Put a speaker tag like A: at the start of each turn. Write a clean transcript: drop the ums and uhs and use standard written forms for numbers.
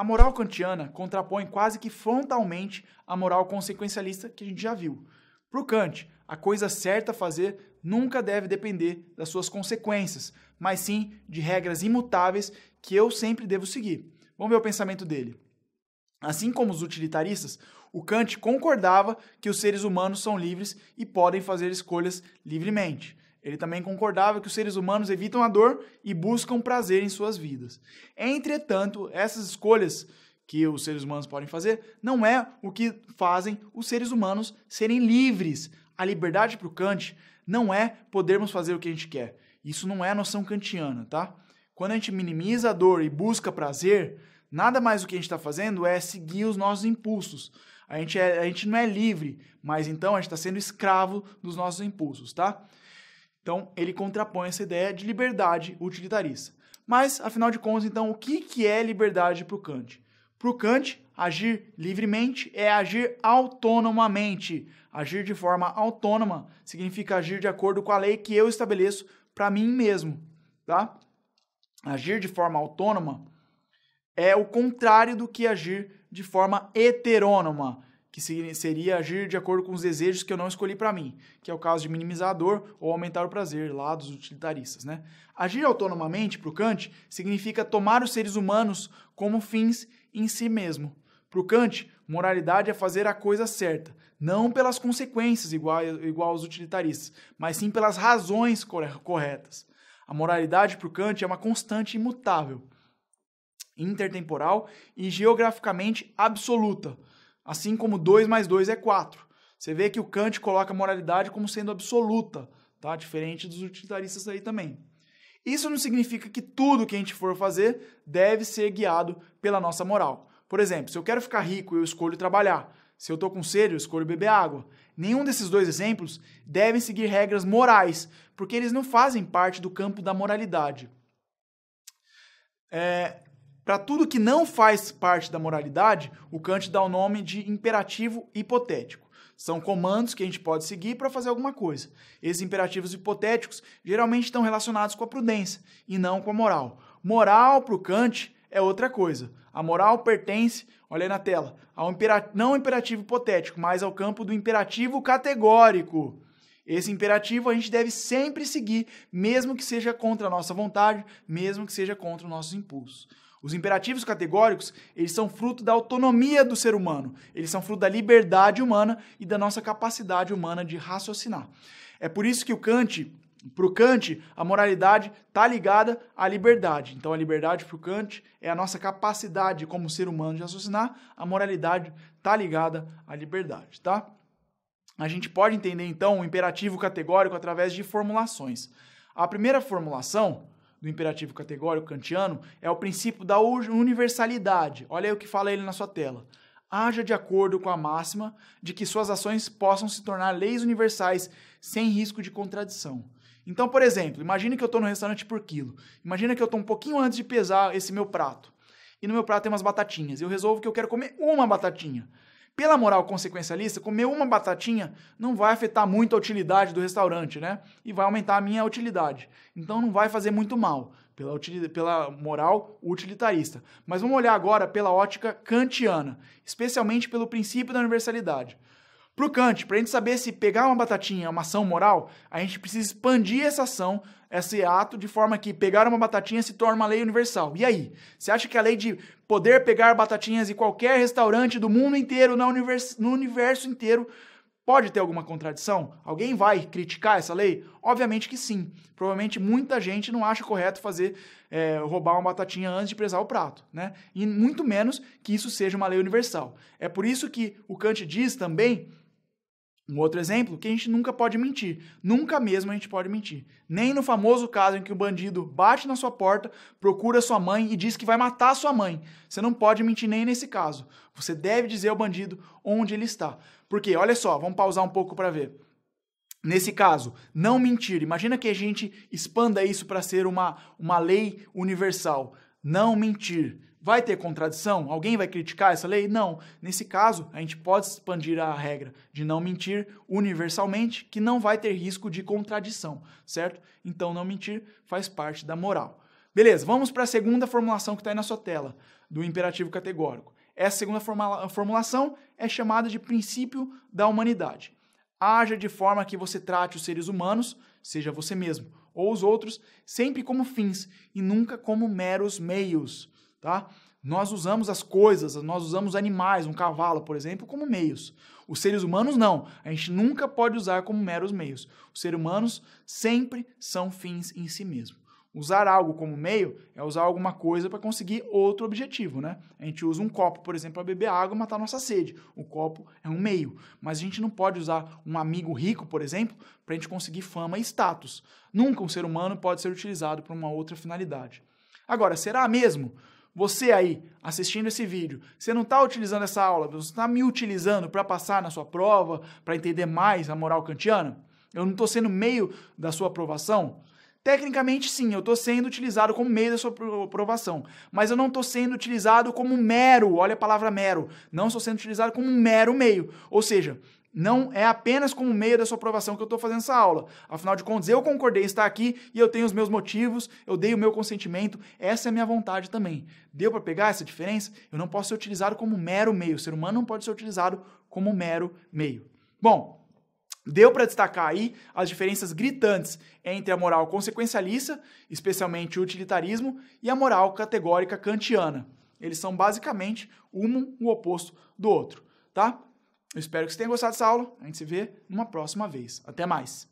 A: A moral kantiana contrapõe quase que frontalmente a moral consequencialista que a gente já viu. Para o Kant, a coisa certa a fazer nunca deve depender das suas consequências, mas sim de regras imutáveis que eu sempre devo seguir. Vamos ver o pensamento dele. Assim como os utilitaristas, o Kant concordava que os seres humanos são livres e podem fazer escolhas livremente. Ele também concordava que os seres humanos evitam a dor e buscam prazer em suas vidas. Entretanto, essas escolhas que os seres humanos podem fazer não é o que fazem os seres humanos serem livres. A liberdade para o Kant não é podermos fazer o que a gente quer. Isso não é a noção kantiana, tá? Quando a gente minimiza a dor e busca prazer, nada mais do que a gente está fazendo é seguir os nossos impulsos. A gente não é livre, mas então a gente está sendo escravo dos nossos impulsos, tá? Então, ele contrapõe essa ideia de liberdade utilitarista. Mas, afinal de contas, então, o que é liberdade para o Kant? Para o Kant, agir livremente é agir autonomamente. Agir de forma autônoma significa agir de acordo com a lei que eu estabeleço para mim mesmo, tá? Agir de forma autônoma é o contrário do que agir de forma heterônoma, que seria agir de acordo com os desejos que eu não escolhi para mim, que é o caso de minimizar a dor ou aumentar o prazer, lá dos utilitaristas, né? Agir autonomamente, para o Kant, significa tomar os seres humanos como fins em si mesmo. Para o Kant, moralidade é fazer a coisa certa, não pelas consequências igual aos utilitaristas, mas sim pelas razões corretas. A moralidade para o Kant é uma constante imutável, intertemporal e geograficamente absoluta, assim como 2 mais 2 é 4. Você vê que o Kant coloca a moralidade como sendo absoluta, tá? Diferente dos utilitaristas aí também. Isso não significa que tudo que a gente for fazer deve ser guiado pela nossa moral. Por exemplo, se eu quero ficar rico, eu escolho trabalhar. Se eu estou com sede, eu escolho beber água. Nenhum desses dois exemplos devem seguir regras morais, porque eles não fazem parte do campo da moralidade. Para tudo que não faz parte da moralidade, o Kant dá o nome de imperativo hipotético. São comandos que a gente pode seguir para fazer alguma coisa. Esses imperativos hipotéticos geralmente estão relacionados com a prudência e não com a moral. Moral para o Kant é outra coisa. A moral pertence, olha aí na tela, ao não imperativo hipotético, mas ao campo do imperativo categórico. Esse imperativo a gente deve sempre seguir, mesmo que seja contra a nossa vontade, mesmo que seja contra os nossos impulsos. Os imperativos categóricos, eles são fruto da autonomia do ser humano. Eles são fruto da liberdade humana e da nossa capacidade humana de raciocinar. É por isso que para o Kant, a moralidade está ligada à liberdade. Então, a liberdade para o Kant é a nossa capacidade como ser humano de raciocinar. A moralidade está ligada à liberdade, tá? A gente pode entender, então, o imperativo categórico através de formulações. A primeira formulação do imperativo categórico kantiano é o princípio da universalidade. Olha aí o que fala ele na sua tela. Haja de acordo com a máxima de que suas ações possam se tornar leis universais sem risco de contradição. Então, por exemplo, imagine que eu estou no restaurante por quilo. Imagina que eu estou um pouquinho antes de pesar esse meu prato. E no meu prato tem umas batatinhas. Eu resolvo que eu quero comer uma batatinha. Pela moral consequencialista, comer uma batatinha não vai afetar muito a utilidade do restaurante, né? E vai aumentar a minha utilidade. Então não vai fazer muito mal, pela moral utilitarista. Mas vamos olhar agora pela ótica kantiana, especialmente pelo princípio da universalidade. Para o Kant, para a gente saber se pegar uma batatinha é uma ação moral, a gente precisa expandir essa ação, esse ato, de forma que pegar uma batatinha se torna uma lei universal. E aí? Você acha que a lei de poder pegar batatinhas em qualquer restaurante do mundo inteiro, no universo inteiro, pode ter alguma contradição? Alguém vai criticar essa lei? Obviamente que sim. Provavelmente muita gente não acha correto roubar uma batatinha antes de pesar o prato, né? E muito menos que isso seja uma lei universal. É por isso que o Kant diz também, um outro exemplo, que a gente nunca pode mentir. Nunca mesmo a gente pode mentir. Nem no famoso caso em que o bandido bate na sua porta, procura sua mãe e diz que vai matar sua mãe. Você não pode mentir nem nesse caso. Você deve dizer ao bandido onde ele está. Porque, olha só, vamos pausar um pouco para ver. Nesse caso, não mentir. Imagina que a gente expanda isso para ser uma lei universal. Não mentir. Vai ter contradição? Alguém vai criticar essa lei? Não. Nesse caso, a gente pode expandir a regra de não mentir universalmente, que não vai ter risco de contradição, certo? Então, não mentir faz parte da moral. Beleza, vamos para a segunda formulação que está aí na sua tela. do imperativo categórico. Essa segunda formulação é chamada de princípio da humanidade. Haja de forma que você trate os seres humanos, seja você mesmo ou os outros, sempre como fins e nunca como meros meios, tá? Nós usamos as coisas, nós usamos animais, um cavalo, por exemplo, como meios. Os seres humanos não, a gente nunca pode usar como meros meios. Os seres humanos sempre são fins em si mesmo. Usar algo como meio é usar alguma coisa para conseguir outro objetivo, né? A gente usa um copo, por exemplo, para beber água e matar nossa sede. O copo é um meio, mas a gente não pode usar um amigo rico, por exemplo, para a gente conseguir fama e status. Nunca um ser humano pode ser utilizado para uma outra finalidade. Agora, será mesmo? Você aí, assistindo esse vídeo, você não está utilizando essa aula, você está me utilizando para passar na sua prova, para entender mais a moral kantiana? Eu não estou sendo meio da sua aprovação? Tecnicamente, sim, eu estou sendo utilizado como meio da sua aprovação, mas eu não estou sendo utilizado como mero, olha a palavra mero, não estou sendo utilizado como um mero meio, ou seja, não é apenas como meio da sua aprovação que eu estou fazendo essa aula. Afinal de contas, eu concordei em estar aqui e eu tenho os meus motivos, eu dei o meu consentimento, essa é a minha vontade também. Deu para pegar essa diferença? Eu não posso ser utilizado como mero meio, o ser humano não pode ser utilizado como mero meio. Bom, deu para destacar aí as diferenças gritantes entre a moral consequencialista, especialmente o utilitarismo, e a moral categórica kantiana. Eles são basicamente um o oposto do outro, tá? Eu espero que você tenha gostado dessa aula. A gente se vê numa próxima vez. Até mais!